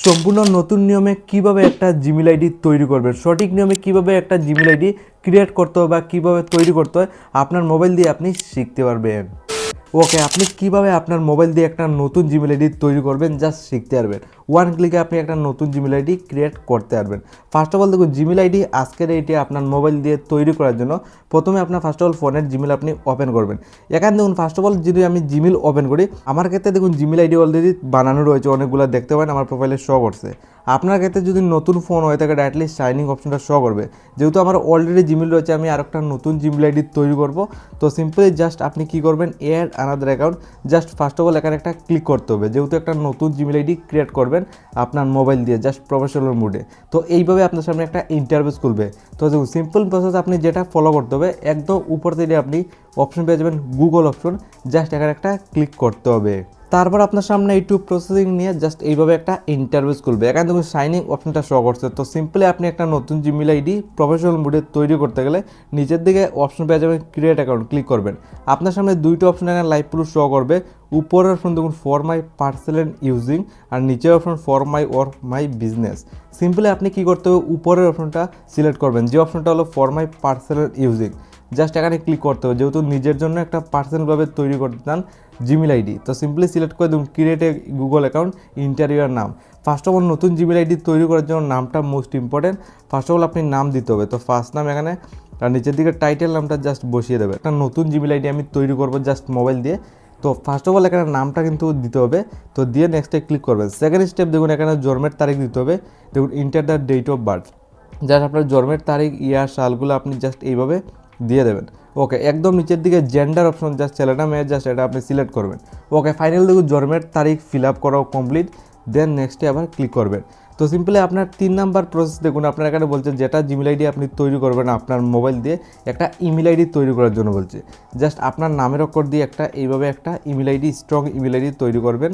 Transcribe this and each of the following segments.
সম্পূর্ণ নতুন নিয়মে কিভাবে একটা জিমেইল আইডি তৈরি করবেন, সঠিক নিয়মে কিভাবে একটা জিমেইল আইডি ক্রিয়েট করতে হয় বা কিভাবে তৈরি করতে হয় আপনার মোবাইল দিয়ে আপনি শিখতে পারবেন। ওকে, আপনি কিভাবে আপনার মোবাইল দিয়ে একটা নতুন জিমেইল আইডি তৈরি করবেন জাস্ট শিখতে পারবেন। ওয়ান ক্লিকে আপনি একটা নতুন জিমেইল আইডি ক্রিয়েট করতে পারবেন। ফার্স্ট অফ অল দেখুন, জিমেইল আইডি আজকের এইটি আপনার মোবাইল দিয়ে তৈরি করার জন্য প্রথমে আপনার ফার্স্ট অফ অল ফোনের জিমেইল আপনি ওপেন করবেন। এখানে দেখুন ফার্স্ট অফ অল যদি আমি জিমেইল ওপেন করি, আমার ক্ষেত্রে দেখুন জিমেইল আইডি অলরেডি বানানো রয়েছে, অনেকগুলো দেখতে পারেন আমার প্রোফাইলে শো করছে। আপনার ক্ষেত্রে যদি নতুন ফোন হয়ে থাকে ডাইরেক্টলি সাইনিং অপশনটা শো করবে। যেহেতু আমার অলরেডি জিমেইল রয়েছে, আমি আর একটা নতুন জিমেইল আইডি তৈরি করব। তো সিম্পলি জাস্ট আপনি কি করবেন, add another account, just first of all এখানে একটা ক্লিক করতে হবে। যেহেতু একটা নতুন জিমেইল আইডি ক্রিয়েট করবেন আপনার মোবাইল দিয়ে জাস্ট প্রফেশনাল মোডে, তো এইভাবে আপনার সামনে একটা ইন্টারফেস খুলবে। তো দেখুন সিম্পল প্রসেস, আপনি যেটা ফলো করতে হবে, একদম উপর থেকে আপনি অপশন পেয়ে যাবেন গুগল অপশন, জাস্ট এখানে একটা ক্লিক করতে হবে। তারপর আপনার সামনে একটু প্রসেসিং নিয়ে জাস্ট এইভাবে একটা ইন্টারফেস খুলবে। এখানে দেখুন সাইনিং অপশনটা শো করছে। তো সিম্পলি আপনি একটা নতুন জিমেইল আইডি প্রফেশনাল মোডে তৈরি করতে গেলে নিচের দিকে অপশন পেয়ে যাবেন ক্রিয়েট অ্যাকাউন্ট, ক্লিক করবেন। আপনার সামনে দুইটা অপশন এখানে লাইভ প্রুফ শো করবে। উপরের অপশন দেখুন ফর মাই পার্সোনাল ইউজিং, আর নিচের option for my work my business. Simply আপনি কী করতে হবে, উপরের অপশনটা সিলেক্ট করবেন, যে অপশনটা হলো for my personal using. Just এখানে ক্লিক করতে হবে, যেহেতু নিজের জন্য একটা পার্সোনালভাবে তৈরি করতে চান জিমেইল আইডি। তো সিম্পলি সিলেক্ট করে দেখুন ক্রিয়েট এ গুগল অ্যাকাউন্ট, ইন্টারভিউর নাম। ফার্স্ট অফ অল নতুন জিমেইল আইডি তৈরি করার জন্য নামটা most important. First of all আপনি নাম দিতে হবে, তো ফার্স্ট নাম এখানে, আর নিচের দিকে টাইটেল নামটা জাস্ট বসিয়ে দেবে। একটা নতুন জিমেইল আইডি আমি তৈরি করবো জাস্ট মোবাইল দিয়ে, তো ফার্স্ট অফ অল এখানে নামটা কিন্তু দিতে হবে। তো দিয়ে নেক্সটে ক্লিক করবেন। সেকেন্ড স্টেপ দেখুন এখানে জন্মের তারিখ দিতে হবে। দেখুন enter the date of birth, just আপনার জন্মের তারিখ, ইয়ার, সালগুলো আপনি জাস্ট এইভাবে দিয়ে দেবেন। ওকে, একদম নিচের দিকে জেন্ডার অপশন, জাস্ট ছেলেটা মেয়ে, জাস্ট এটা আপনি সিলেক্ট করবেন। ওকে, ফাইনাল দেখুন জন্মের তারিখ ফিল আপ করাও কমপ্লিট, দেন নেক্সটে আবার ক্লিক করবেন। তো সিম্পলি আপনার 3 নাম্বার প্রসেস দেখুন, আপনার এখানে বলছে যেটা জিমেইল আইডি আপনি তৈরি করবেন আপনার মোবাইল দিয়ে, একটা ইমেল আইডি তৈরি করার জন্য বলছে। জাস্ট আপনার নামের অক্ষর দিয়ে একটা এইভাবে একটা email ID, strong email ID তৈরি করবেন।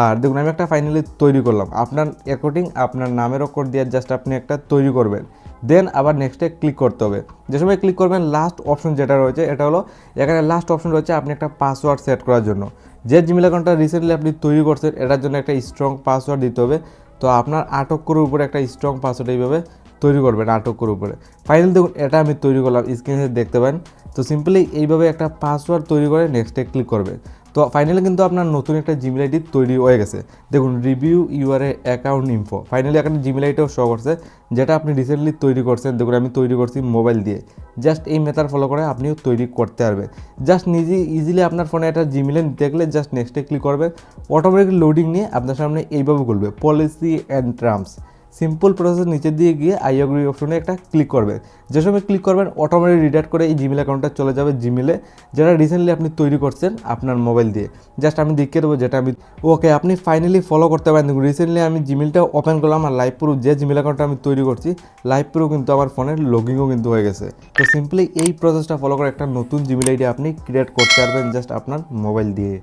আর দেখুন আমি একটা ফাইনালি তৈরি করলাম, আপনার অ্যাকর্ডিং আপনার নামের অক্ষর দিয়ে জাস্ট আপনি একটা তৈরি করবেন। দেন আবার নেক্সটে ক্লিক করতে হবে। যে সময় ক্লিক করবেন লাস্ট অপশন যেটা রয়েছে, এটা হলো এখানে লাস্ট অপশন রয়েছে আপনি একটা পাসওয়ার্ড সেট করার জন্য। যে জিমেইল অ্যাকাউন্টটা রিসেন্টলি আপনি তৈরি করছেন এটার জন্য একটা স্ট্রং পাসওয়ার্ড দিতে হবে। তো আপনার 8 অক্ষরের উপরে একটা স্ট্রং পাসওয়ার্ড এইভাবে তৈরি করবেন 8 অক্ষরের উপরে। ফাইনাল দেখুন এটা আমি তৈরি করলাম, স্ক্রিনে দেখতে পারেন। তো সিম্পলি এইভাবে একটা পাসওয়ার্ড তৈরি করে নেক্সটে ক্লিক করবে। তো ফাইনালি কিন্তু আপনার নতুন একটা জিমেইল আইডি তৈরি হয়ে গেছে। দেখুন review your account info, finally একটা জিমেইল আইডিও শো করছে যেটা আপনি রিসেন্টলি তৈরি করছেন। দেখুন আমি তৈরি করছি মোবাইল দিয়ে, জাস্ট এই মেথড ফলো করে আপনিও তৈরি করতে পারবেন। জাস্ট নিজে ইজিলি আপনার ফোনে একটা জিমেইলে দেখলে জাস্ট নেক্সটে ক্লিক করবে, অটোমেটিক লোডিং নিয়ে আপনার সামনে এইভাবে খুলবে policy and terms. Simple process, নিচের দিয়ে গিয়ে আই এগ্রি অপশনে একটা ক্লিক করবেন। যে সময় ক্লিক করবেন অটোমেটিক রিডাক্ট করে এই জিমেইল অ্যাকাউন্টটা চলে যাবে জিমেইলে, যেটা রিসেন্টলি আপনি তৈরি করছেন আপনার মোবাইল দিয়ে। জাস্ট আমি দেখিয়ে দেবো যেটা আমি। ওকে, আপনি ফাইনালি ফলো করতে পারেন। রিসেন্টলি আমি জিমেইলটা ওপেন করলাম, আর লাইভ প্রুফ যে জিমেইল অ্যাকাউন্টটা আমি তৈরি করছি লাইভ প্রুফ কিন্তু আমার ফোনের লগিংও কিন্তু হয়ে গেছে। তো সিম্পলি এই প্রসেসটা ফলো করে একটা নতুন জিমেইল আইডি আপনি ক্রিয়েট করতে পারবেন জাস্ট আপনার মোবাইল দিয়ে।